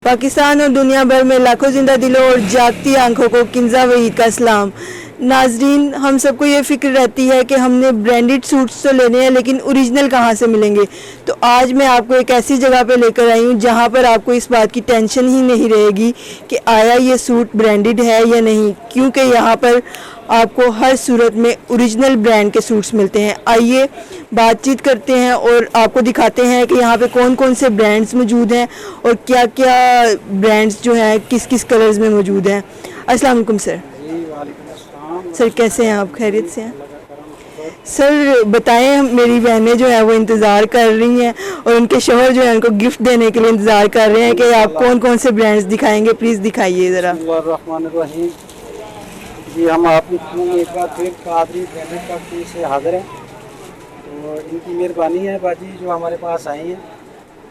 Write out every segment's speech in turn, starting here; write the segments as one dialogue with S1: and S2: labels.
S1: पाकिस्तान और दुनिया भर में लाखों जिंदा दिलों और जागती आंखों को किंजा वहीद का सलाम। नाजरीन, हम सबको ये फ़िक्र रहती है कि हमने ब्रांडेड सूट्स तो लेने हैं, लेकिन ओरिजिनल कहाँ से मिलेंगे। तो आज मैं आपको एक ऐसी जगह पे लेकर आई हूँ जहाँ पर आपको इस बात की टेंशन ही नहीं रहेगी कि आया ये सूट ब्रांडेड है या नहीं, क्योंकि यहाँ पर आपको हर सूरत में ओरिजिनल ब्रांड के सूट्स मिलते हैं। आइए बातचीत करते हैं और आपको दिखाते हैं कि यहाँ पे कौन कौन से ब्रांड्स मौजूद हैं और क्या क्या ब्रांड्स जो हैं किस किस कलर्स में मौजूद हैं। अस्सलाम वालेकुम सर। सर कैसे हैं आप? खैरियत से हैं? सर बताएं, मेरी बहनें जो है वो इंतज़ार कर रही हैं और उनके शौहर जो है उनको गिफ्ट देने के लिए इंतज़ार कर रहे हैं कि आप कौन कौन से ब्रांड्स दिखाएंगे, प्लीज़ दिखाइए ज़रा।
S2: जी, हम आपकी एक बार फिर कादरी ब्रांडेड कंपनी से हाजिर हैं। तो इनकी मेहरबानी है बाजी जो हमारे पास आई हैं।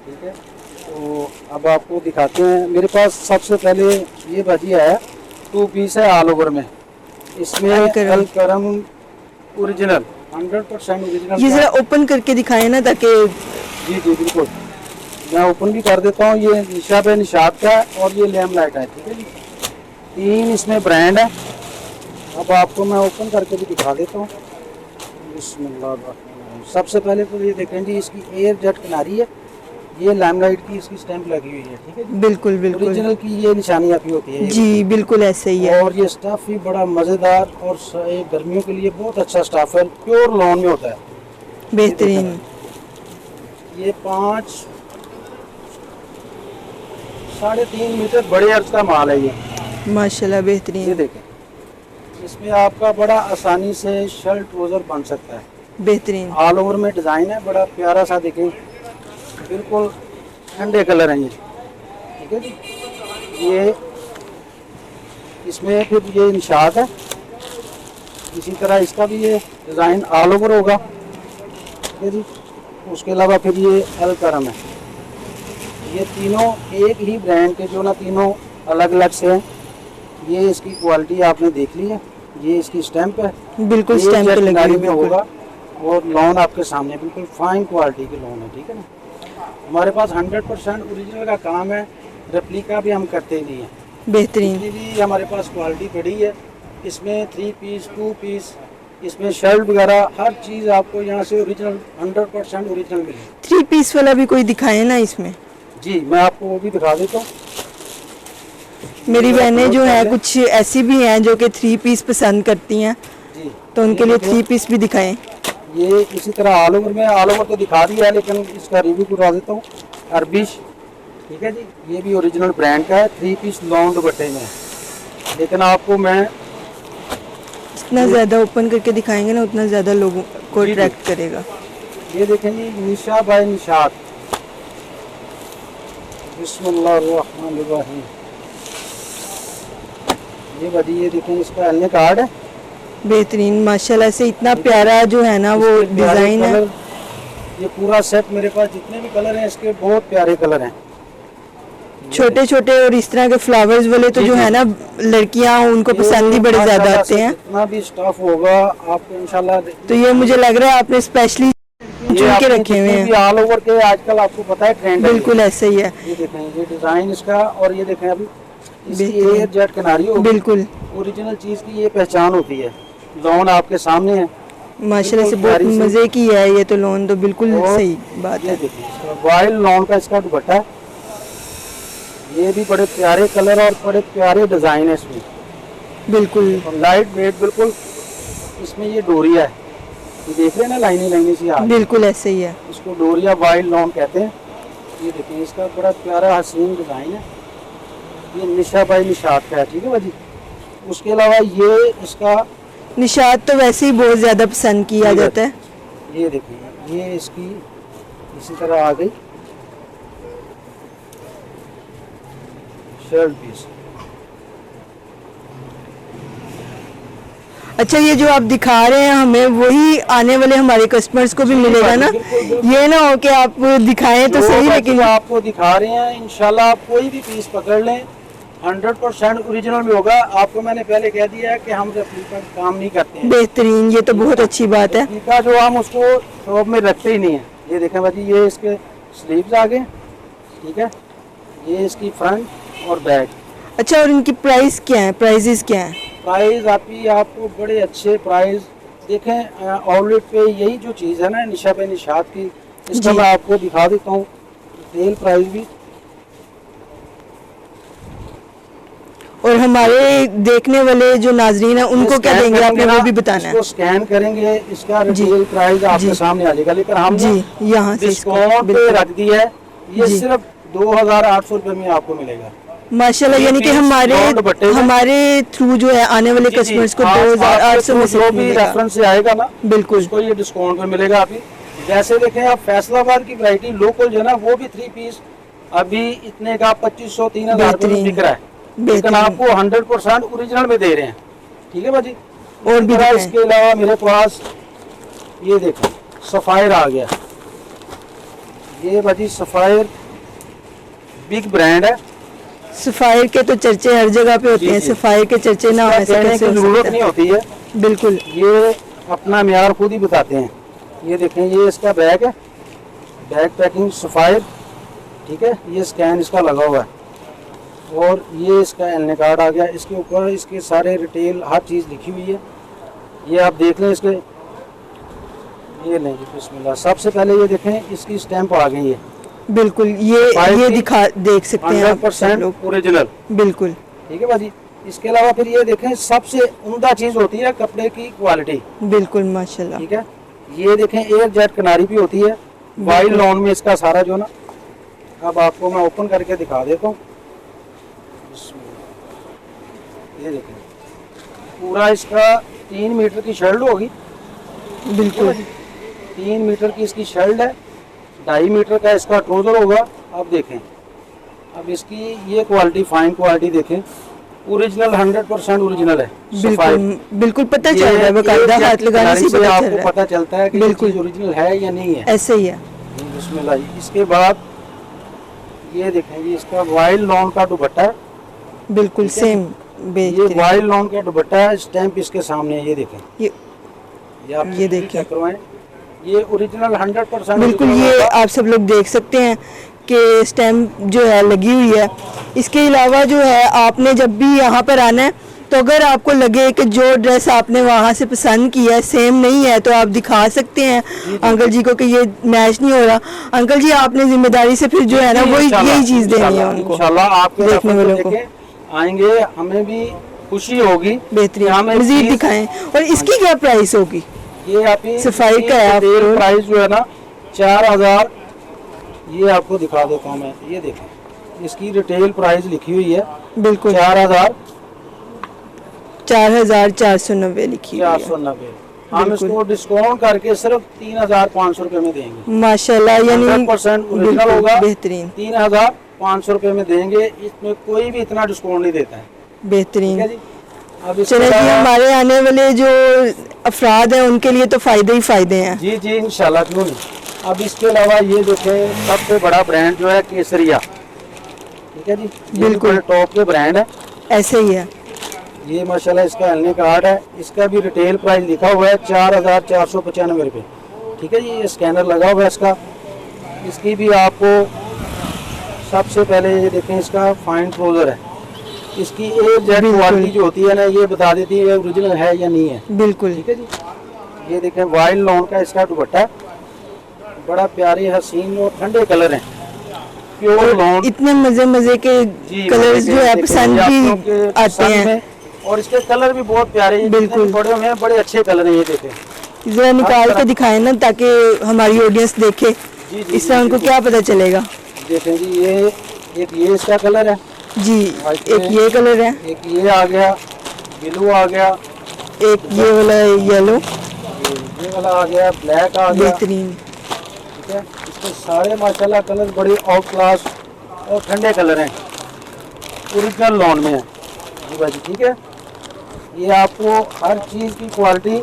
S2: ठीक है, तो अब आपको दिखाते हैं। मेरे पास सबसे पहले ये बाजी है 2 पीस है ऑल ओवर में। इसमें अल करम ओरिजिनल 100% ओरिजिनल।
S1: ये ज़रा ओपन करके दिखाएं ना, ताकि
S2: जी जी बिल्कुल, मैं ओपन भी कर देता हूँ। ये निशा पे निशात का है और ये लैम लाइट है। ठीक है जी, 3 इसमें ब्रांड है। अब आपको मैं ओपन करके भी दिखा देता हूँ। बिस्मिल्लाह। सबसे पहले तो ये देखें जी, इसकी एयर जेट किनारी है, ये लैमलाइट की इसकी स्टैंप लगी हुई है। ठीक है,
S1: बिल्कुल बिल्कुल
S2: ओरिजिनल की ये निशानियाँ भी होती है
S1: जी, बिल्कुल ऐसे ही है।
S2: और ये स्टफ भी बड़ा मज़ेदार और गर्मियों के लिए बहुत अच्छा स्टफ है, प्योर लॉन में होता है,
S1: बेहतरीन।
S2: ये 5 3.5 मीटर बड़े अर्ज का माल है ये,
S1: माशाल्लाह बेहतरीन।
S2: ये देखें, इसमें आपका बड़ा आसानी से शर्ट ट्राउजर बन सकता है।
S1: बेहतरीन
S2: ऑल ओवर में डिज़ाइन है, बड़ा प्यारा सा। देखें, बिल्कुल ठंडे कलर हैं ये। ठीक है जी, ये इसमें फिर ये निशात है, इसी तरह इसका भी ये डिज़ाइन ऑल ओवर होगा। ठीक है जी, उसके अलावा फिर ये अल करम है। ये तीनों एक ही ब्रांड के जो ना, तीनों अलग अलग से हैं। ये इसकी क्वालिटी आपने देख ली है, ये इसकी स्टैंप है,
S1: बिल्कुल स्टैंप पे लगी
S2: में होगा और लोन आपके सामने बिल्कुल फाइन क्वालिटी के लोन है। ठीक है ना, हमारे पास 100% ओरिजिनल का काम है, रेप्लिका भी हम करते नहीं हैं।
S1: बेहतरीन
S2: भी हमारे पास क्वालिटी पड़ी है। इसमें 3 पीस 2 पीस, इसमें शर्ट वगैरह हर चीज़ आपको यहाँ से ओरिजिनल 100% ओरिजिनल मिलेगी।
S1: 3 पीस वाला भी कोई दिखाए ना इसमें?
S2: जी, मैं आपको वो भी दिखा देता हूँ।
S1: मेरी बहनें जो है कुछ ऐसी भी हैं जो कि 3 पीस पसंद करती हैं,
S2: जी,
S1: तो उनके लिए 3 पीस भी दिखाएं।
S2: ये इसी तरह ऑल ओवर में, ऑल ओवर तो दिखा दिया है, लेकिन इसका रिव्यू करवा देता हूँ। अरबिश, ठीक है जी, ये भी ओरिजिनल ब्रांड का है, 3 पीस लॉन्ग दुपट्टे में। लेकिन आपको मैं
S1: जितना ज़्यादा ओपन करके दिखाएंगे ना, उतना ज़्यादा लोगों को अट्रैक्ट करेगा।
S2: ये देखें जी, निशा बाय निशात। बिस्मिल्लाहिर्रहमानिर्रहीम। ये बड़ी, ये देखें, इसका एलने कार्ड है।
S1: बेहतरीन माशाल्लाह से, इतना प्यारा जो है ना वो डिज़ाइन है।
S2: ये पूरा सेट मेरे पास जितने भी कलर हैं इसके बहुत प्यारे कलर हैं,
S1: छोटे छोटे और इस तरह के फ्लावर्स वाले तो जो है ना, लड़कियां उनको पसंद ही बड़े ज्यादा आते हैं।
S2: जितना भी स्टफ होगा आपको इंशाल्लाह।
S1: तो ये मुझे लग रहा है आपने स्पेशली चुन के रखे हुए हैं।
S2: ऑल ओवर के आजकल आपको पता है ट्रेंड
S1: बिल्कुल ऐसे ही है।
S2: ये देखें, ये डिजाइन इसका, और ये देखें अभी इसकी एयर जेट किनारी होगी। बिल्कुल ओरिजिनल चीज की ये पहचान होती है। लोन आपके सामने है,
S1: माशाल्लाह से बहुत मजे की है ये तो लोन, तो बिल्कुल सही बात है।
S2: वाइल्ड लोन का इसका दुपट्टा है, ये भी बड़े प्यारे कलर और बड़े प्यारे डिजाइन है इसमें, बिल्कुल लाइट वेट। बिल्कुल इसमें ये डोरिया है, ये देख रहे हैं ना, लाइनी लाइनी सी आ, बिल्कुल
S1: ऐसे ही है।
S2: इसको डोरिया वाइल्ड लोन कहते हैं। ये देखें, इसका बड़ा प्यारा हसीन डिजाइन है, ये निशा बाई निशात का है। ठीक है भाजी, उसके अलावा ये इसका
S1: निशात तो वैसे ही बहुत ज्यादा पसंद किया जाता है।
S2: ये देखिए, ये इसकी इसी तरह आ गई शर्ट पीस।
S1: अच्छा, ये जो आप दिखा रहे हैं हमें, वही आने वाले हमारे कस्टमर्स को भी मिलेगा ना? ये ना हो कि आप दिखाएं तो सही, लेकिन
S2: आपको दिखा रहे हैं, इंशाल्लाह आप कोई भी पीस पकड़ लें 100% ओरिजिनल में होगा। आपको मैंने पहले कह दिया है कि हम रेप्लिका काम नहीं करते हैं।
S1: बेहतरीन, ये तो बहुत अच्छी बात है।
S2: रेप्लिका जो हम उसको शॉप में रखते ही नहीं है। ये देखें भाई, ये इसके स्लीव्स आ गए। ठीक है, ये इसकी फ्रंट और बैक।
S1: अच्छा, और इनकी प्राइस क्या है, प्राइजेस क्या है?
S2: प्राइस आपको बड़े अच्छे प्राइस देखें आउटलेट पे यही जो चीज़ है ना निशा पे निशात की, इसका
S1: जी।
S2: मैं आपको दिखा देता हूँ रिटेल प्राइस भी।
S1: और हमारे देखने वाले जो नाजरीन है उनको क्या
S2: स्कैन
S1: देंगे आपने,
S2: करेंगे
S1: वो
S2: ना,
S1: भी बताना है।
S2: इसको स्कैन करेंगे, इसका
S1: जी।
S2: रिटेल प्राइस आपके
S1: जी।
S2: सामने आ जाएगा, लेकिन हमने
S1: जी, यहाँ से इसको
S2: डिस्काउंट पे
S1: बिल्कुल।
S2: रख दिया है। ये
S1: जी।
S2: सिर्फ 2800 रुपये में आपको मिलेगा।
S1: माशाल्लाह, यानी कि
S2: दुपट्टे में।
S1: हमारे थ्रू जो है आने वाले
S2: जी, जी,
S1: कस्टमर्स को
S2: आप-
S1: 2800 में
S2: आपके
S1: से
S2: जो भी
S1: मिलेगा।
S2: रेफरेंस से आएगा ना,
S1: बिल्कुल।
S2: उसको ये डिस्काउंट पे मिलेगा अभी। जैसे देखें आप फैसलाबाद की वैरायटी लोकल जो है ना, वो भी 3 पीस अभी इतने का 2500-3000 रुपये में बिक रहा है, लेकिन
S1: बेहतरीन।
S2: आपको 100% ओरिजिनल में दे रहे हैं। ठीक है भाजी।
S1: और भी
S2: इसी तरह
S1: दिखाएं।
S2: इसके अलावा मेरे पास ये देखो सफायर आ गया। ये भाजी सफायर बिग ब्रांड है।
S1: सफायर के तो चर्चे हर जगह पे होते
S2: जी,
S1: हैं,
S2: जी।
S1: सफायर के चर्चे ना
S2: इसका
S1: ऐसे
S2: कहने
S1: कैसे
S2: की
S1: हो
S2: जरूरत
S1: सकता
S2: नहीं
S1: है?
S2: होती है,
S1: बिल्कुल।
S2: ये अपना म्यार खुद ही बताते हैं। ये देखें, ये इसका बैग है, बैग पैकिंग सफायर। ठीक है, ये स्कैन इसका लगा हुआ है और ये इसका एलने कार्ड आ गया। इसके ऊपर इसके सारे डिटेल हर चीज़ लिखी हुई है। ये आप देख लें इसके, ये लें जी बिस्मिल्लाह। सबसे पहले ये देखें इसकी स्टैंप आ गई है,
S1: बिल्कुल, ये दिखा देख सकते हैं आप सब
S2: 100%
S1: लोग।
S2: ओरिजिनल।
S1: बिल्कुल।
S2: ठीक है भाजी। इसके अलावा फिर ये देखें सबसे उम्दा चीज़ होती है कपड़े की क्वालिटी।
S1: बिल्कुल माशाल्लाह।
S2: ठीक है, ये देखें एयर जेट किनारी भी होती है, वाइड लॉन में इसका सारा जो ना। अब आपको मैं ओपन करके दिखा देता हूँ। ये देखें पूरा इसका 3 मीटर की शर्ट होगी।
S1: बिल्कुल।
S2: 3 मीटर की इसकी शर्ट है, 2.5 मीटर का इसका ट्राउजर होगा। अब देखें, अब इसकी ये क्वालिटी फाइन क्वालिटी देखें, ओरिजिनल 100% ओरिजिनल है।
S1: बिल्कुल बिल्कुल पता चल रहा है, बकायदा हाथ लगाने से पता चल
S2: आपको
S1: रहा
S2: पता चलता है कि ये
S1: बिल्कुल।
S2: चीज़ ओरिजिनल है या नहीं है।
S1: है, ऐसे ही है।
S2: बिस्मिल्लाह। इसके बाद ये देखें, ये इसका वाइल्ड लॉन का दुपट्टा है।
S1: बिल्कुल
S2: ठीक है।
S1: सेम
S2: ये
S1: बेहतरीन।
S2: वाइल्ड लॉन का दुपट्टा है, स्टैंप इसके सामने है। ये देखें,
S1: ये
S2: आप
S1: ये देखें।
S2: चेक करवाएं, ये ओरिजिनल 100%
S1: बिल्कुल, ये आप सब लोग देख सकते हैं कि स्टैम्प जो है लगी हुई है। इसके अलावा जो है आपने जब भी यहाँ पर आना है तो अगर आपको लगे कि जो ड्रेस आपने वहाँ से पसंद की है सेम नहीं है तो आप दिखा सकते हैं अंकल जी को कि ये मैच नहीं हो रहा। अंकल जी आपने जिम्मेदारी से फिर जो है ना वही यही चीज़ देनी है उनको,
S2: इंशाल्लाह आपके
S1: देखने वालों को।
S2: आएंगे, हमें भी खुशी होगी।
S1: बेहतरीन।
S2: हमें
S1: मजीद
S2: चीज़-
S1: दिखाएं। और इसकी क्या प्राइस होगी?
S2: ये आपकी
S1: सफाई का है
S2: रिटेल
S1: आपको।
S2: प्राइस जो है ना 4000। ये आपको दिखा देता हूँ मैं, ये देखें इसकी रिटेल प्राइस लिखी हुई है
S1: बिल्कुल 4490 लिखी हुई है।
S2: 490। हम
S1: बिल्कुल।
S2: इसको डिस्काउंट करके सिर्फ 3500 रुपये में देंगे।
S1: माशाल्लाह, यानी
S2: 100% ओरिजिनल
S1: बिल्कुल
S2: होगा।
S1: बेहतरीन
S2: 3500 रुपये में देंगे। इसमें कोई भी इतना डिस्काउंट नहीं देता है। ठीक
S1: बेहतरीन।
S2: है जी। अब इसके
S1: चले जी,
S2: अलावा-
S1: हमारे आने वाले जो अफराद हैं उनके लिए तो फायदे ही फायदे हैं।
S2: जी जी इंशाल्लाह, क्यों नहीं। अब इसके अलावा ये देखें सबसे बड़ा ब्रांड जो है केसरिया। ठीक है जी, ये
S1: बिल्कुल।
S2: बड़े टॉप के ब्रांड है।
S1: ऐसे ही है।
S2: ये माशाल्लाह इसका एलने कार्ड है। इसका भी रिटेल प्राइस लिखा हुआ है 4495 रुपये। ठीक है जी, ये स्कैनर लगा हुआ है इसका। इसकी भी आपको सबसे पहले ये देखें, इसका फाइन ट्राउजर है। इसकी एयर जेट
S1: बिल्कुल।
S2: क्वालिटी जो होती है ना, ये बता देती है ओरिजिनल है या नहीं है।
S1: बिल्कुल।
S2: ठीक है जी। ये देखें वाइल्ड लॉन का इसका दुपट्टा है, बड़ा प्यारे हसीन और ठंडे कलर हैं, प्योर लॉन।
S1: इतने मजे मजे के
S2: जी,
S1: कलर्स जो है
S2: देखें,
S1: पसंद
S2: ये आप
S1: भी
S2: लोग के
S1: आते
S2: पसंद
S1: हैं।
S2: में, और इसके कलर भी बहुत प्यारे हैं।
S1: बिल्कुल।
S2: जितने भी बड़े हुए हैं बड़े अच्छे कलर हैं। ये देखें,
S1: जरा निकाल के दिखाएं ना ताकि हमारी ऑडियंस देखे,
S2: जी, जी,
S1: इससे
S2: जी,
S1: उनको
S2: जी।
S1: क्या पता चलेगा।
S2: देखें जी, ये एक ये इसका कलर है,
S1: जी,
S2: वाइट
S1: एक
S2: में।
S1: ये कलर है,
S2: एक ये आ गया, ब्लू आ गया,
S1: एक ये वाला येलो।
S2: ये वाला आ गया, ब्लैक आ गया।
S1: बेहतरीन।
S2: ठीक है, इसके सारे माशाल्लाह कलर बड़े आउट क्लास और ठंडे कलर हैं, ओरिजिनल लॉन में है जी भाई। ठीक है, ये आपको हर चीज़ की क्वालिटी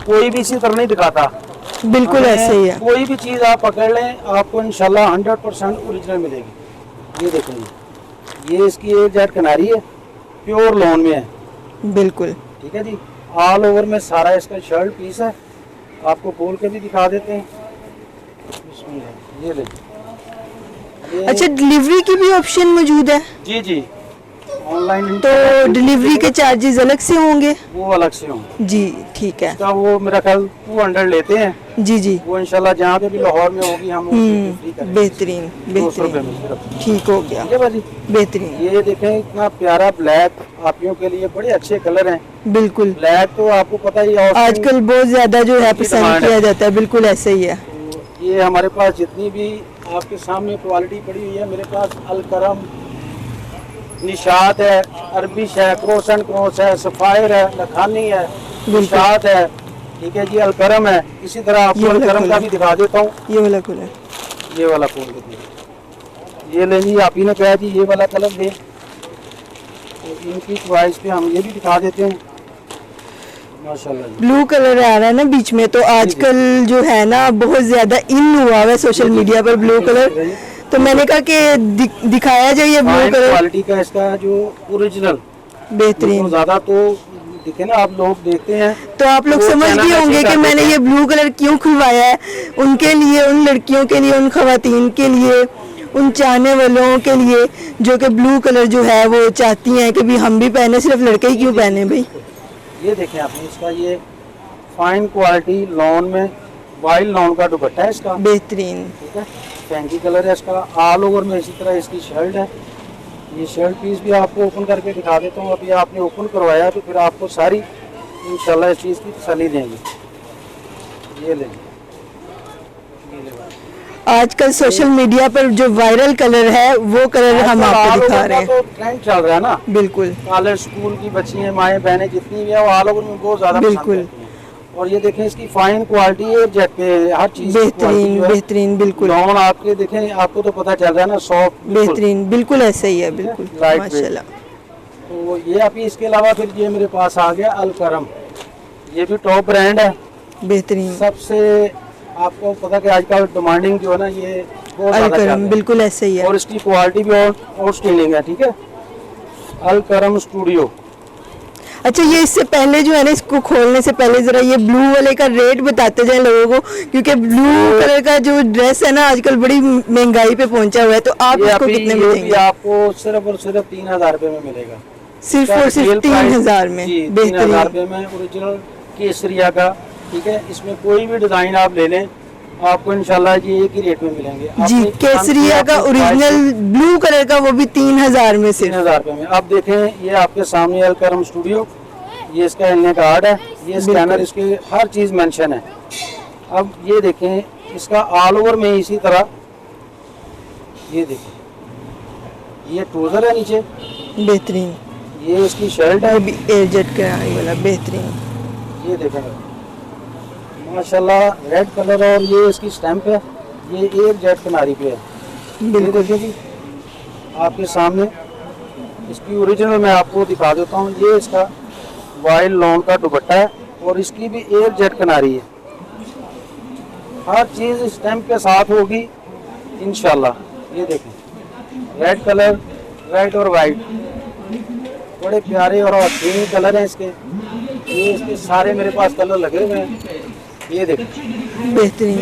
S2: कोई भी इसी तरह नहीं दिखाता।
S1: बिल्कुल
S2: हमें
S1: ऐसे ही है।
S2: कोई भी चीज़ आप पकड़ लें, आपको इंशाल्लाह 100% ओरिजिनल मिलेगी। ये देखें जी, ये इसकी एयर जेट किनारी है, प्योर लॉन में है।
S1: बिल्कुल।
S2: ठीक है जी, ऑल ओवर में सारा इसका शर्ट पीस है। आपको खोल के भी दिखा देते हैं। बिस्मिल्लाह, ये ले,
S1: अच्छा, डिलीवरी की भी ऑप्शन मौजूद है?
S2: जी जी, ऑनलाइन
S1: तो डिलीवरी के चार्जेस अलग से होंगे?
S2: वो अलग से होंगे।
S1: जी ठीक है।
S2: इसका वो मेरा ख्याल 200 लेते हैं।
S1: जी जी।
S2: वो इंशाल्लाह जहाँ पे भी लाहौर में होगी हम उसकी डिलीवरी करेंगे।
S1: बेहतरीन
S2: 200 रुपये
S1: बेहतरीन,
S2: में सिर्फ।
S1: ठीक हो गया,
S2: ठीक है भाजी।
S1: बेहतरीन।
S2: ये देखें इतना प्यारा ब्लैक, आपियों के लिए बड़े अच्छे कलर हैं।
S1: बिल्कुल,
S2: ब्लैक तो आपको पता ही है
S1: आजकल बहुत ज्यादा जो है
S2: की
S1: पसंद
S2: डिमांड
S1: किया
S2: है।
S1: जाता है, बिल्कुल ऐसे ही है।
S2: तो ये हमारे पास जितनी भी आपके सामने क्वालिटी पड़ी हुई है, मेरे पास अलकरम, निशात है, अरबिश है, क्रॉस एंड क्रॉस है, सफायर है, लखानी है, निशात है, ठीक है जी, अलकरम है। इसी तरह आपको
S1: ये वाला
S2: अलकरम का
S1: कलर।
S2: भी दिखा देता हूँ।
S1: ये वाला कलर,
S2: ये वाला खोल के दिए। ये ले जी, आप ही ने कहा जी ये वाला कलर दे, तो इनकी चॉइस पे हम ये भी दिखा देते हैं। माशाल्लाह जी।
S1: ब्लू कलर आ रहा है ना बीच में, तो आजकल जो है ना बहुत ज्यादा इन हुआ है सोशल मीडिया पर ब्लू कलर, तो मैंने कहा कि दिखाया जाए ये ब्लू
S2: फाइन
S1: कलर।
S2: क्वालिटी का इसका जो ओरिजिनल
S1: बेहतरीन।
S2: ज्यादा तो दिखे ना, आप लोग देखते हैं
S1: तो आप लोग
S2: वो
S1: समझ
S2: चैनल
S1: गए होंगे
S2: ऐसे
S1: कि
S2: कर
S1: मैंने
S2: देते
S1: ये ब्लू कलर क्यों खुलवाया है, उनके लिए, उन लड़कियों के लिए, उन खवातीन के लिए, उन चाहने वालों के लिए जो कि ब्लू कलर जो है वो चाहती हैं कि भी हम भी पहने, सिर्फ लड़के ही क्यों पहने भाई।
S2: ये देखें आपने इसका ये फाइन क्वालिटी लॉन में वाइल्ड लॉन का दुपट्टा है इसका।
S1: बेहतरीन।
S2: ठीक है, फैंकी कलर है इसका, ऑल ओवर में इसी तरह इसकी शर्ट है। ये शर्ट पीस भी आपको ओपन करके दिखा देता हूँ। अभी आपने ओपन करवाया तो फिर आपको सारी इंशाल्लाह इस चीज़ की तसल्ली देंगे। ये लेंगे,
S1: आजकल सोशल मीडिया पर जो वायरल कलर है वो कलर हम आपको दिखा रहे हैं।
S2: तो ट्रेंड चल रहा है ना,
S1: बिल्कुल
S2: कॉलेज स्कूल की बच्ची हैं, माएँ बहनें जितनी भी हैं, वो ऑल ओवर में बहुत ज़्यादा पसंद
S1: बिल्कुल।
S2: करती हैं। और ये देखें इसकी फाइन क्वालिटी है, जेट पे हर चीज़ की quality
S1: बेहतरीन
S2: जो है।
S1: बेहतरीन, बिल्कुल
S2: लॉन आपके देखें, आपको तो पता चल रहा है ना, सॉफ्ट
S1: बेहतरीन, बिल्कुल ऐसे ही है, बिल्कुल
S2: Light weight।
S1: माशाल्लाह।
S2: तो ये अभी इसके अलावा फिर ये मेरे पास आ गया अलकरम। ये भी टॉप ब्रांड है
S1: बेहतरीन
S2: सबसे। आपको पता कि आजकल डिमांडिंग जो है ना, ये बहुत ज़्यादा चल रहा
S1: अलकरम,
S2: है।
S1: बिल्कुल ऐसे ही है।
S2: और इसकी क्वालिटी भी आउटस्टैंडिंग है। ठीक है, अलकरम स्टूडियो।
S1: अच्छा, ये इससे पहले जो है ना, इसको खोलने से पहले जरा ये ब्लू वाले का रेट बताते जाए लोगों को, क्योंकि ब्लू कलर का जो ड्रेस है ना आजकल बड़ी महंगाई पे पहुंचा हुआ है, तो आप
S2: ये
S1: इसको
S2: अभी
S1: कितने में
S2: ये भी
S1: देंगे?
S2: आपको सिर्फ और सिर्फ 3000 रुपये में मिलेगा।
S1: सिर्फ और सिर्फ 3000 में?
S2: 3000
S1: बेहतरीन।
S2: रुपये में ओरिजिनल केसरिया का। ठीक है, इसमें कोई भी डिजाइन आप ले लें, आपको इंशाल्लाह ये एक ही रेट में मिलेंगे।
S1: जी,
S2: अपनी
S1: केसरिया का
S2: अपनी
S1: ओरिजिनल ब्लू कलर का, वो भी 3000 में सिर्फ।
S2: 3000 रुपये में। अब देखें ये आपके सामने अलकरम स्टूडियो, ये इसका एलने कार्ड है, ये स्कैनर, इसके हर चीज़ मेंशन है। अब ये देखें इसका ऑल ओवर में इसी तरह, ये देखें ये ट्राउजर है नीचे,
S1: बेहतरीन।
S2: ये इसकी शर्ट है,
S1: वो भी एयरजेट का वाला, बेहतरीन।
S2: ये देखें माशाल्लाह रेड कलर, और ये इसकी स्टैंप है, ये एक जेट किनारी पे है। ये
S1: बिल्कुल
S2: देखिए जी आपके सामने इसकी ओरिजिनल मैं आपको दिखा देता हूँ। ये इसका वाइल्ड लॉन का दुपट्टा है, और इसकी भी एक जेट किनारी है। हर चीज़ स्टैंप के साथ होगी इंशाल्लाह। ये देखें रेड कलर, रेड और वाइट, बड़े प्यारे और हसीन कलर हैं इसके। ये इसके सारे मेरे पास कलर लगे हुए हैं। ये देखें,
S1: बेहतरीन।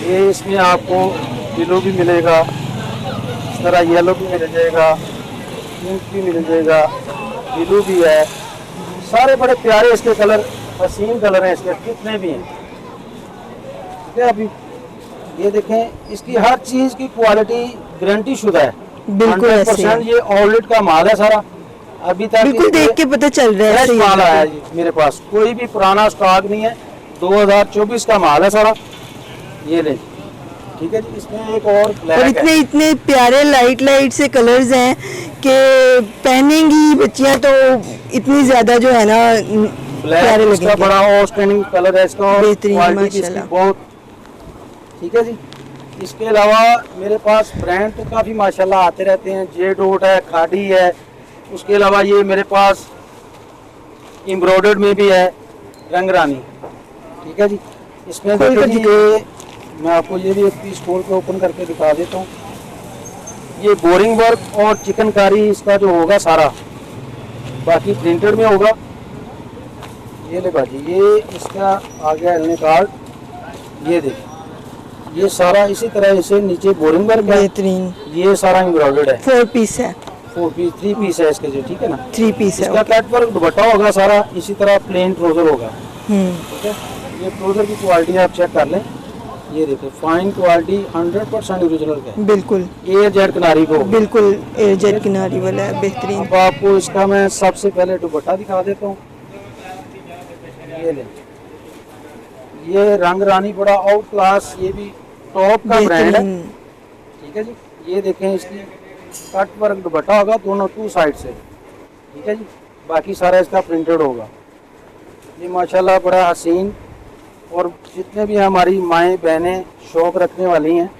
S2: ये इसमें आपको ब्लू भी मिलेगा, इस तरह येलो भी मिल जाएगा, पिंक भी मिल जाएगा, ब्लू भी है। सारे बड़े प्यारे इसके कलर, हसीन कलर हैं इसके, कितने भी हैं। ठीक है, अभी ये देखें इसकी हर चीज़ की क्वालिटी गारंटी शुदा है।
S1: बिल्कुल ऐसे ही।
S2: 100% ये आउटलेट का माल है सारा। अभी तक
S1: बिल्कुल देख के पता चल रहा है
S2: फ्रेश
S1: सही
S2: माल
S1: है।
S2: आया है जी मेरे पास, कोई भी पुराना स्टॉक नहीं है। 2024 का माल है सारा। ये ले, ठीक है जी। इसमें एक और
S1: और
S2: ब्लैक है।
S1: इतने इतने प्यारे लाइट लाइट से कलर्स हैं कि पहनेंगी बच्चियां तो इतनी ज्यादा जो है ना प्यारे
S2: ब्लैक इसका
S1: लगेंगे।
S2: बड़ा आउटस्टैंडिंग कलर है इसका, और
S1: बेहतरीन,
S2: क्वालिटी इसकी
S1: माशाल्लाह।
S2: बहुत ठीक है जी। इसके अलावा मेरे पास ब्रांड तो काफ़ी माशाल्लाह आते रहते हैं। जे डॉट है, खादी है, उसके अलावा ये मेरे पास एम्ब्रॉयडर्ड में भी है रंग रानी। ठीक है जी। इसमें
S1: खोल कर
S2: देखिए ये मैं आपको ये भी एक पीस खोल के ओपन करके दिखा देता हूँ। ये बोरिंग वर्क और चिकनकारी इसका जो होगा सारा, बाकी प्रिंटेड में होगा। ये ले बाजी, ये इसका आ गया एलने कार्ड। ये देखिए ये सारा इसी तरह से नीचे बोरिंग वर्क है,
S1: बेहतरीन।
S2: ये सारा एम्ब्रॉयडर्ड है।
S1: 4 पीस है।
S2: 3 पीस है इसके जो, ठीक है ना।
S1: 3 पीस है।
S2: इसका कट वर्क दुपट्टा होगा सारा, इसी तरह प्लेन ट्राउजर होगा,
S1: हम्म।
S2: ठीक है। ये ट्राउजर की क्वालिटी आप चेक कर लें, ये देखो फाइन क्वालिटी 100% ओरिजिनल का है।
S1: बिल्कुल
S2: एयर जेट किनारी को।
S1: बिल्कुल एयरजेट किनारी वाला है, बेहतरीन।
S2: अब आपको इसका मैं सबसे पहले दुपट्टा दिखा देता हूँ। ये ले, ये रंग रानी बड़ा आउट क्लास, ये भी टॉप का ब्रांड है,
S1: बेहतरीन।
S2: ठीक है जी। ये देखें इसकी कट वर्क दुपट्टा होगा दोनों 2 साइड से, ठीक है जी। बाकी सारा इसका प्रिंटेड होगा। ये माशाल्लाह बड़ा हसीन, और जितने भी हमारी माएँ बहनें शौक रखने वाली हैं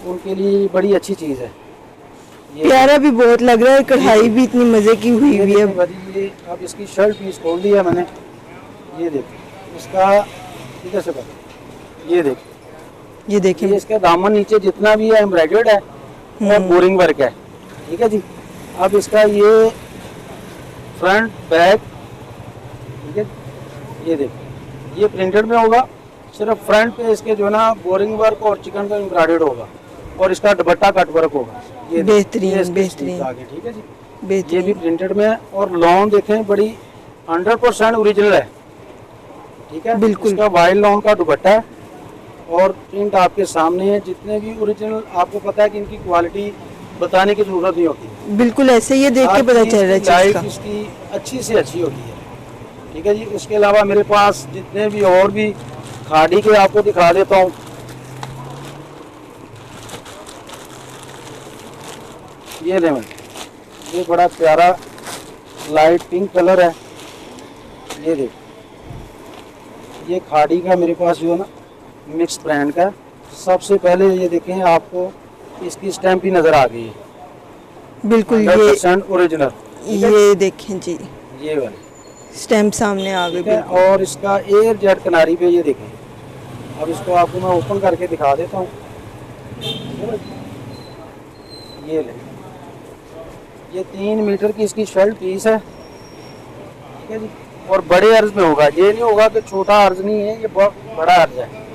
S2: उनके लिए बड़ी अच्छी चीज़ है। ये
S1: प्यारा भी बहुत लग रहा है, कढ़ाई भी इतनी मजे की हुई
S2: ये
S1: हुई है।
S2: देखें भाजी, ये अब इसकी शर्ट पीस खोल दिया मैंने, ये देखो इसका इधर से कर, ये देखो
S1: ये देखें।
S2: ये इसका दामन नीचे जितना भी है एम्ब्रॉयडर्ड है और बोरिंग वर्क है, ठीक है जी। अब इसका ये फ्रंट बैक, ठीक है, ये देखो ये प्रिंटेड में होगा, सिर्फ फ्रंट पे इसके जो है ना बोरिंग वर्क और चिकन का एम्ब्रॉयडर्ड होगा, और इसका दुपट्टा कट वर्क होगा। ये
S1: बेहतरीन,
S2: ये इसके
S1: बेहतरीन।
S2: स्लीव्स आगे, ठीक है जी। ये
S1: बेहतरीन।
S2: भी प्रिंटेड में है, और लॉन देखें बड़ी 100% ओरिजिनल है, ठीक है।
S1: बिल्कुल।
S2: इसका वाइल्ड लॉन का दुपट्टा है, और प्रिंट आपके सामने है। जितने भी ओरिजिनल, आपको पता है कि इनकी क्वालिटी बताने की जरूरत नहीं होती,
S1: बिल्कुल ऐसे ये देख के
S2: हर
S1: पता
S2: चीज़
S1: चल रहा है
S2: की
S1: चीज
S2: लाइफ
S1: का।
S2: इसकी अच्छी से अच्छी होती है, ठीक है जी। इसके अलावा मेरे पास जितने भी और भी खादी के आपको दिखा देता हूँ। ये देखें, ये बड़ा प्यारा लाइट पिंक कलर है, ये देखो ये खाड़ी का मेरे पास जो है ना मिक्स ब्रांड का। सबसे पहले ये देखें, आपको इसकी स्टैम्प ही नज़र आ गई है,
S1: बिल्कुल।
S2: 100% ओरिजिनल,
S1: ये देखें जी,
S2: ये वाली,
S1: स्टैम्प सामने आ गई।
S2: ठीक है।
S1: बिल्कुल।
S2: और इसका एयर जेट किनारी पे ये देखें। अब इसको आपको मैं ओपन करके दिखा देता हूँ। ये ले, ये 3 मीटर की इसकी शर्ट पीस है, ठीक है जी। और बड़े अर्ज में होगा, ये नहीं होगा कि छोटा अर्ज नहीं है, ये बहुत बड़ा अर्ज है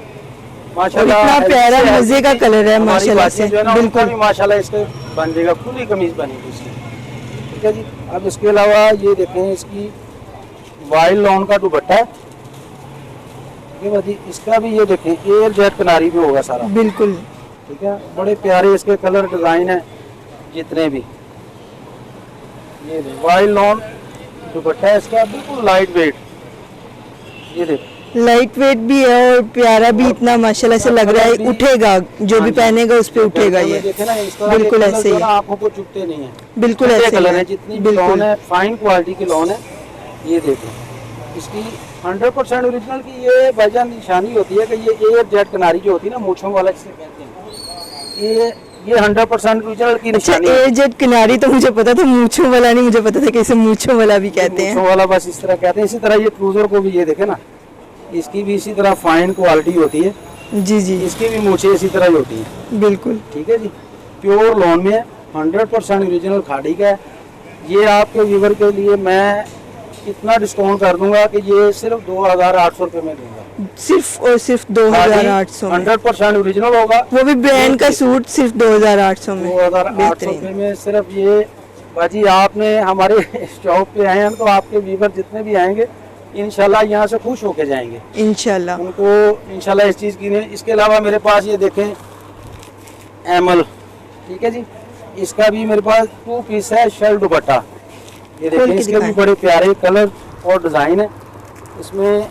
S2: माशाल्लाह।
S1: और इतना प्यारा
S2: ऐसे
S1: मजे का कलर है
S2: हमारी
S1: माशाल्लाह
S2: बातें
S1: से।
S2: जो है ना, उनका
S1: बिल्कुल
S2: भी माशाल्लाह इसके बन जाएगा, खुली कमीज बनेगी इसकी, ठीक है जी। अब इसके अलावा ये देखें, इसकी वाइल्ड लॉन का दुपट्टा है, ठीक है भाजी। इसका भी ये देखें एयर जेट किनारी पे होगा सारा,
S1: बिल्कुल।
S2: ठीक है। बड़े प्यारे इसके कलर डिजाइन है जितने भी। ये वाइल्ड लॉन दुपट्टा है इसका, बिल्कुल लाइट वेट, ये देखो
S1: लाइट वेट भी है और प्यारा भी इतना माशाल्लाह से लग रहा है, उठेगा जो भी पहनेगा उस पे उठेगा ये।
S2: देखे ना, इस तरह
S1: बिल्कुल
S2: के कलर
S1: ऐसे
S2: जो
S1: ही
S2: ना
S1: है।
S2: आंखों को चुभते नहीं है,
S1: बिल्कुल
S2: अच्छे
S1: ऐसे ही
S2: कलर
S1: है।
S2: है। जितनी भी
S1: बिल्कुल।
S2: लॉन है फाइन क्वालिटी की लॉन है, ये देखो इसकी 100% ओरिजिनल की। ये भाईजान निशानी होती है कि ये एयर जेट किनारी जो होती है ना, मूंछों वाला जिसे कहते हैं, ये 100% ओरिजिनल की
S1: अच्छा,
S2: निशानी है।
S1: एयरजेट किनारी तो मुझे पता था, मूंछों वाला नहीं मुझे पता था कि इसे मूंछों वाला भी कहते
S2: मूंछों
S1: हैं।
S2: वाला बस इस तरह कहते हैं। इसी तरह ये ट्रूजर को भी ये देखे ना, इसकी भी इसी तरह फाइन क्वालिटी होती है,
S1: जी जी
S2: इसकी भी मूछें इसी तरह ही होती हैं,
S1: बिल्कुल।
S2: ठीक है जी। प्योर लॉन में 100% ओरिजिनल खाड़ी का है। ये आपके व्यूवर के लिए मैं इतना डिस्काउंट कर दूंगा कि ये सिर्फ 2800 रुपये में दूंगा,
S1: सिर्फ और सिर्फ 2800 में,
S2: 100% ओरिजिनल होगा,
S1: वो भी ब्रांड का सूट सिर्फ 2800 में।
S2: 2800
S1: बेहतरीन।
S2: रुपये में सिर्फ ये। बाजी आपने हमारे शॉप पे आए हैं तो आपके व्यूवर जितने भी आएंगे इंशाल्लाह यहाँ से खुश होके जाएंगे,
S1: इंशाल्लाह।
S2: उनको इंशाल्लाह इस चीज़ की नहीं। इसके अलावा मेरे पास ये देखें एमल, ठीक है जी, इसका भी मेरे पास 2 पीस है शर्ट दुपट्टा। ये
S1: खोल
S2: देखें,
S1: के
S2: इसके भी
S1: दिखाएं।
S2: बड़े प्यारे कलर और डिज़ाइन है। इसमें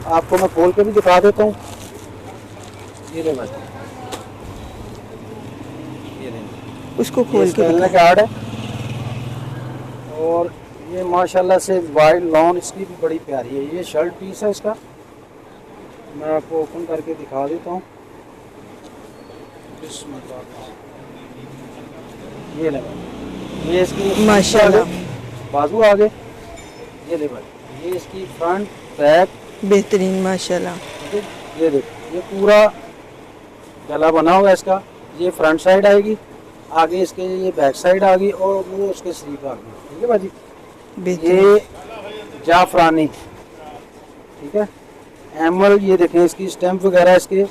S2: आपको मैं खोल के भी दिखा देता हूँ। ये ले बस, ये ले,
S1: उसको
S2: ये
S1: खोल
S2: इसका
S1: के
S2: एलना
S1: दिखाएं।
S2: कार्ड है, और ये माशाल्लाह से वाइल्ड लॉन इसकी भी बड़ी प्यारी है। ये शर्ट पीस है इसका, मैं आपको ओपन करके दिखा देता हूँ। ये ले, ये इसकी
S1: माशाल्लाह।
S2: बाजू आगे, ये ले भाई, ये इसकी फ्रंट बैक,
S1: बेहतरीन माशाल्लाह।
S2: ठीक है। ये देखो, ये पूरा गला बना हुआ है इसका। ये फ्रंट साइड आएगी, आगे इसके ये बैक साइड आ गई, और वो उसके स्लीव आ गई, ठीक है भाजी।
S1: बेहतरीन।
S2: ये जाफरानी, ठीक है। एमल, ये देखें इसकी स्टैम्प वगैरह इसके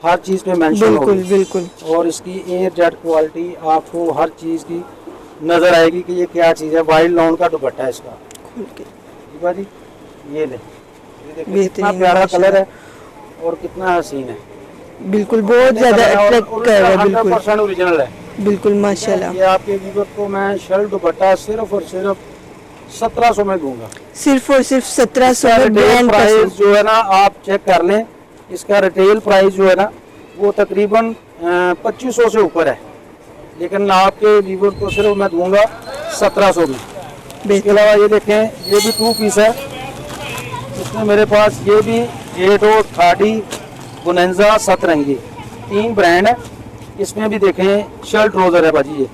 S2: हर चीज़ पे मेंशन
S1: बिल्कुल
S2: होगी।
S1: बिल्कुल।
S2: और इसकी एयर जेट क्वालिटी आपको हर चीज़ की नज़र आएगी कि ये क्या चीज़ है। वाइल्ड लॉन का दुपट्टा है इसका।
S1: खोल के
S2: ठीक है जी, ये ले, ये देखिए
S1: बेहतरीन,
S2: कितना प्यारा
S1: माशाल्लाह।
S2: कलर है और कितना हसीन है।
S1: बिल्कुल बहुत ज़्यादा अट्रैक्ट कर रहा है। बिल्कुल
S2: 100% ओरिजिनल है।
S1: बिल्कुल माशाल्लाह।
S2: ये आपके व्यूअर को मैं शर्ट दुपट्टा सिर्फ और सिर्फ 1700 में दूंगा।
S1: सिर्फ और सिर्फ 1700
S2: इसका
S1: में
S2: रिटेल
S1: ब्रांड का
S2: प्राइस
S1: सूट।
S2: जो है ना आप चेक कर लें, इसका रिटेल प्राइस जो है ना वो तकरीबन 2500 से ऊपर है, लेकिन आपके व्यूअर को सिर्फ मैं दूंगा 1700 में। इसके
S1: बेहतरीन।
S2: अलावा ये देखें, ये भी 2 पीस है। इसमें मेरे पास ये भी जेडो, खाड़ी, बोनेंजा, सतरंगी 3 ब्रांड है। इसमें भी देखें शर्ट ट्राउजर है बाजी,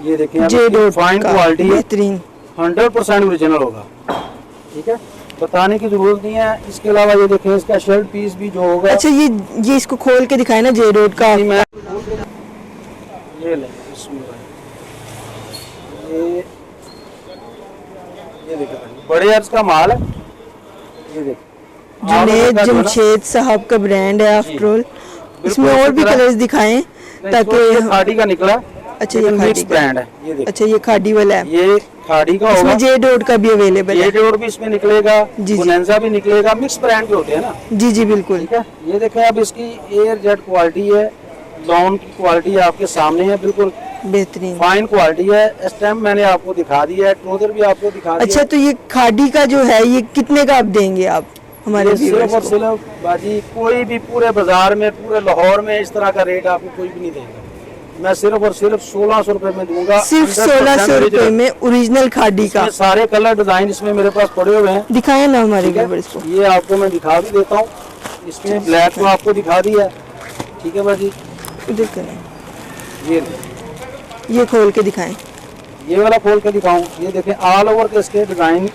S2: ये देखें
S1: जेडो
S2: फाइन
S1: का
S2: क्वालिटी है,
S1: बेहतरीन।
S2: 100% ओरिजिनल होगा। ठीक है, बताने की जरूरत नहीं है। इसके अलावा ये देखें इसका शर्ट पीस भी जो होगा।
S1: अच्छा ये इसको खोल के दिखाए ना जे रोड का।
S2: मैं ये ले, इसमें ये देखो बड़े अर्ज का माल है। ये देखो
S1: जुनेद जमशेद साहब का ब्रांड है आफ्टर ऑल। इसमें और भी कलर्स दिखाएं ताकि
S2: खाड़ी का निकला।
S1: अच्छा ये खाड़ी का
S2: ब्रांड है, ये देखो।
S1: अच्छा ये खाड़ी वाला है।
S2: ये खाड़ी का होगा।
S1: इसमें जे डॉट का भी अवेलेबल
S2: ये
S1: है।
S2: डॉट भी इसमें निकलेगा,
S1: जी।
S2: बोनेंजा भी निकलेगा, मिक्स ब्रांड के होते हैं ना।
S1: जी जी बिल्कुल।
S2: ठीक है, ये देखें अब इसकी एयर जेट क्वालिटी है, लॉन की क्वालिटी आपके सामने है, बिल्कुल
S1: बेहतरीन।
S2: फाइन क्वालिटी है। स्टैम्प मैंने आपको दिखा दिया है, ट्राउजर भी आपको दिखा दिया।
S1: अच्छा तो ये खाड़ी का जो है ये कितने का आप देंगे आप हमारे
S2: ये सिर्फ
S1: व्यूअर्स
S2: और
S1: को?
S2: सिर्फ बाजी कोई भी पूरे बाजार में, पूरे लाहौर में इस तरह का रेट आपको कोई भी नहीं देगा। मैं सिर्फ और सिर्फ 1600 रुपए में दूंगा।
S1: सिर्फ 1600 रुपए में ओरिजिनल खाड़ी का।
S2: इसमें सारे कलर डिजाइन इसमें मेरे पास पड़े हुए हैं।
S1: दिखाएं ना हमारे
S2: ठीक है?
S1: व्यूअर्स को।
S2: ये आपको मैं दिखा भी देता हूँ। इसमें ब्लैक को आपको दिखा दिया है। ठीक है बाजी,
S1: इधर करें,
S2: ये
S1: खोल के दिखाएं।
S2: ये वाला खोल के दिखाऊं। ये देखें ऑल ओवर के इसके डिजाइन,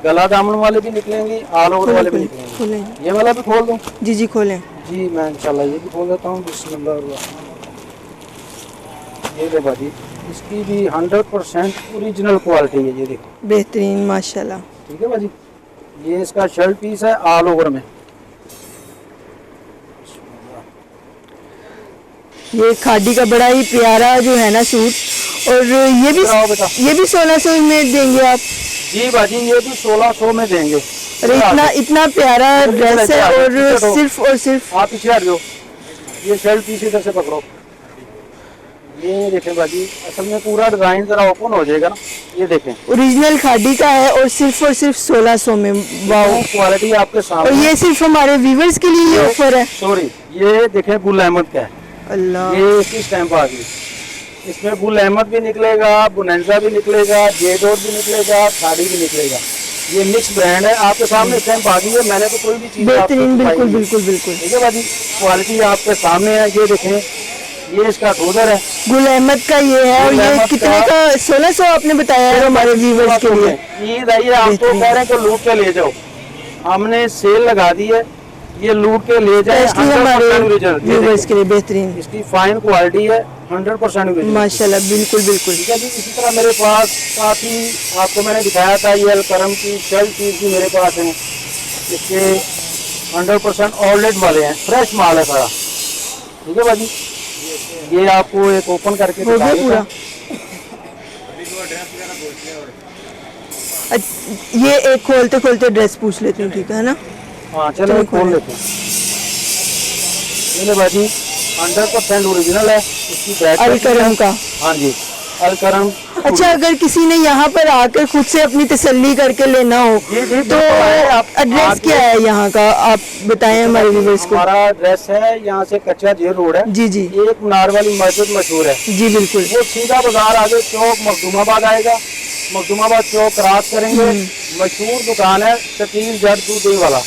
S2: गला दामन वाले भी निकलेंगे, ऑल ओवर वाले भी निकलेंगे।
S1: खोलें।
S2: ये वाला भी खोल दूं?
S1: जी जी खोलें।
S2: जी मैं इंशाल्लाह ये भी खोल देता हूँ। बिस्मिल्लाह। ये ले बाजी, इसकी भी 100% ओरिजिनल क्वालिटी है। ये देखो
S1: बेहतरीन माशाल्लाह।
S2: ठीक है बाजी, ये इसका शर्ट पीस है ऑल ओवर में।
S1: ये खाड़ी का बड़ा ही प्यारा जो है ना सूट। और ये भी
S2: आओ बेटा।
S1: 1600 में देंगे आप?
S2: जी बाजी ये भी 1600 में देंगे।
S1: अरे इतना प्यारा ड्रेस है और सिर्फ
S2: आप पीछे हट जाओ। ये शर्ट पीस इधर से पकड़ो। ये देखें बाजी, असल में पूरा डिजाइन जरा ओपन हो जाएगा ना। ये देखें
S1: ओरिजिनल खाड़ी का है और सिर्फ 1600 में। वाओ,
S2: क्वालिटी आपके
S1: और
S2: सामने।
S1: ये सिर्फ हमारे व्यूवर्स के लिए ये ऑफर है।
S2: सॉरी, ये देखें गुल अहमद का है।
S1: अल्लाह,
S2: ये इसकी स्टैंप आ गई। इसमें गुल अहमद भी निकलेगा, बोनेंजा भी निकलेगा, जेडोर भी निकलेगा, खाड़ी भी निकलेगा। ये मिक्स ब्रांड है, आपके सामने स्टैंप आ गई है। मैंने तो कोई भी चीज
S1: बेहतरीन, बिल्कुल बिल्कुल बिल्कुल।
S2: ठीक है बाजी, क्वालिटी आपके सामने है। ये देखें, ये इसका ट्राउजर है
S1: गुल अहमद का ये है। और
S2: गुल
S1: ये
S2: अहमद
S1: कितने
S2: का-
S1: का? 1600 आपने बताया है हमारे व्यूवर्स के लिए।
S2: ईद आई है, आप तो
S1: बेहतरीन।
S2: कह रहे हैं कि लूट के ले जाओ। हमने सेल लगा दी है, ये लूट के ले जाए।
S1: इसलिए हमारे
S2: 100% ओरिजिनल। ये
S1: व्यूवर्स
S2: देखो,
S1: के लिए बेहतरीन
S2: इसकी फाइन क्वालिटी है, 100% ओरिजिनल।
S1: माशाल्लाह, बिल्कुल बिल्कुल।
S2: ठीक है जी। इसी तरह मेरे पास काफ़ी आपको मैंने दिखाया था, ये अलकरम की शर्ट पीस भी मेरे पास हैं। इसके 100% ऑर्लेट वाले हैं, फ्रेश माल है सारा। ठीक है भाजी, ये आपको एक ओपन करके
S1: हो गया
S2: दिखा
S1: पूरा।
S2: देता
S1: ये एक खोलते खोलते ड्रेस पूछ लेती हूँ, ठीक है ना?
S2: हूं। हाँ चलो
S1: चलो
S2: खोल
S1: खोलें।
S2: लेते हैं। ये ले भाजी, 100% ओरिजिनल है। इसकी बैक
S1: अलकरम का।
S2: हाँ जी, अलकरम।
S1: अच्छा, अगर किसी ने यहाँ पर आकर खुद से अपनी तसल्ली करके लेना हो
S2: जी, जी,
S1: तो
S2: बिल्कुल। आप
S1: एड्रेस
S2: आके-
S1: क्या है यहाँ का? आप बताएं हमारे व्यूवर्स को।
S2: हमारा एड्रेस है, यहाँ से कच्चा जेल रोड है।
S1: जी जी
S2: एक मीनार वाली मस्जिद मशहूर है,
S1: जी बिल्कुल।
S2: वो सीधा बाजार आगे चौक मखदूमाबाद आएगा। मखदूमाबाद चौक क्रॉस करेंगे, मशहूर दुकान है शकील जट दूध दही वाला।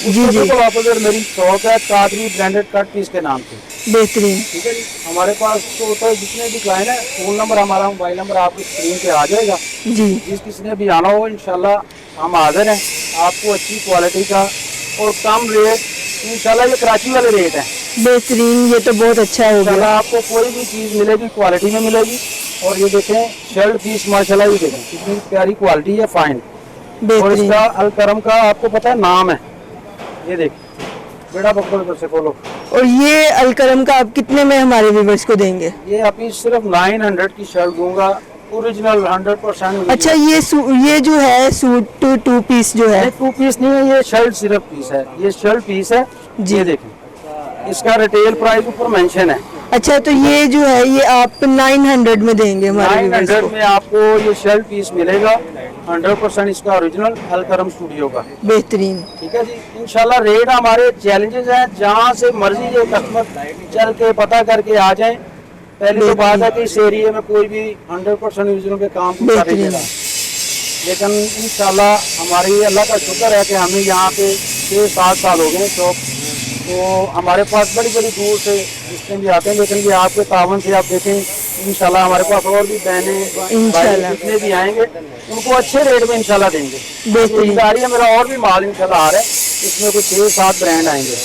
S1: जी जी,
S2: तो अपोजिट मेरी शॉप है, कादरी ब्रांडेड कट पीस के नाम से।
S1: बेहतरीन।
S2: ठीक है जी, हमारे पास टोटल जितने भी क्लाइंट है, फोन नंबर हमारा, मोबाइल नंबर आपकी स्क्रीन पे आ जाएगा।
S1: जी
S2: जिस किसी ने भी आना हो इंशाल्लाह हम हाजिर हैं आपको अच्छी क्वालिटी का और कम रेट। इंशाल्लाह ये कराची वाले रेट है।
S1: बेहतरीन, ये तो बहुत अच्छा हो
S2: इंशाल्लाह
S1: गया।
S2: आपको कोई भी चीज़ मिलेगी क्वालिटी में मिलेगी। और ये देखें शर्ट पीस माशाल्लाह, ये देखें कितनी प्यारी क्वालिटी है, फाइन। और
S1: बेहतरीन,
S2: इसका अलकरम का आपको पता है नाम है। ये देख बेटा, पकड़ो इधर से खोलो।
S1: और ये अलकरम का आप कितने में हमारे व्यूवर्स को देंगे?
S2: ये अभी सिर्फ 900 की शर्ट दूंगा, ओरिजिनल 100%।
S1: अच्छा, ये जो है सूट टू पीस जो है,
S2: ये 2 पीस नहीं है, ये शर्ट सिर्फ पीस है, ये शर्ट पीस है
S1: जी।
S2: ये देखिए, इसका रिटेल प्राइस ऊपर मेंशन है।
S1: अच्छा, तो ये जो है ये आप 900 में देंगे हमारे व्यूवर्स
S2: 900
S1: को?
S2: में आपको ये शर्ट पीस मिलेगा, 100% इसका ओरिजिनल अलकरम स्टूडियो का।
S1: बेहतरीन।
S2: ठीक है जी, इंशाल्लाह रेट हमारे चैलेंजेस हैं, जहाँ से मर्जी जो कस्टमर चल के पता करके आ जाएं। पहली तो बात है कि इस एरिया में कोई भी 100% ओरिजिनल के काम को कर नहीं
S1: बेहतरीन।
S2: रहा, लेकिन इंशाल्लाह हमारी अल्लाह का शुक्र है कि हमें यहाँ पे 6-7 साल हो गए शॉप, तो हमारे पास बड़ी बड़ी दूर से रिश्ते भी आते हैं, लेकिन ये आपके तावन से आप देखें इंशाल्लाह हमारे पास और भी बहनें
S1: इंशाल्लाह।
S2: भाई जितने भी आएंगे उनको अच्छे रेट में इंशाल्लाह देंगे।
S1: बेहतरीन।
S2: जिम्मेदारी है, मेरा और भी माल इंशाल्लाह आ रहा है, इसमें कुछ 6-7 ब्रांड आएंगे,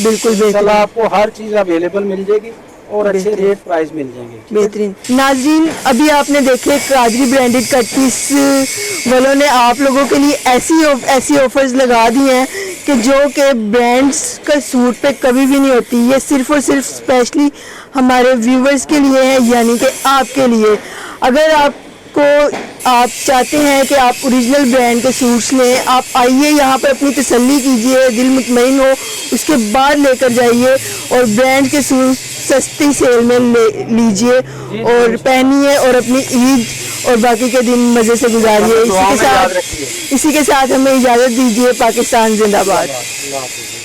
S1: बिल्कुल
S2: इंशाल्लाह
S1: बेहतरीन।
S2: आपको हर चीज़ अवेलेबल मिल जाएगी और अच्छे
S1: बेहतरीन।
S2: रेट प्राइस मिल जाएंगे।
S1: बेहतरीन। नाज़रीन, अभी आपने देखे कादरी ब्रांडेड कट पीस वालों ने आप लोगों के लिए ऐसी ऑफर्स लगा दी हैं कि जो कि ब्रांड्स का सूट पे कभी भी नहीं होती। ये सिर्फ और सिर्फ स्पेशली हमारे व्यूवर्स के लिए है, यानी कि आपके लिए। अगर आप चाहते हैं कि आप ओरिजिनल ब्रांड के सूट्स लें, आप आइए यहाँ पर अपनी तसल्ली कीजिए, दिल मुतमईन हो, उसके बाद लेकर जाइए और ब्रांड के सूट सस्ती सेल में ले लीजिए और पहनिए और अपनी ईद और बाकी के दिन मज़े से गुजारिए।
S2: दुआ में याद रखिए।
S1: इसी के साथ हमें इजाज़त दीजिए। पाकिस्तान जिंदाबाद।
S2: अल्लाह हाफ़िज़।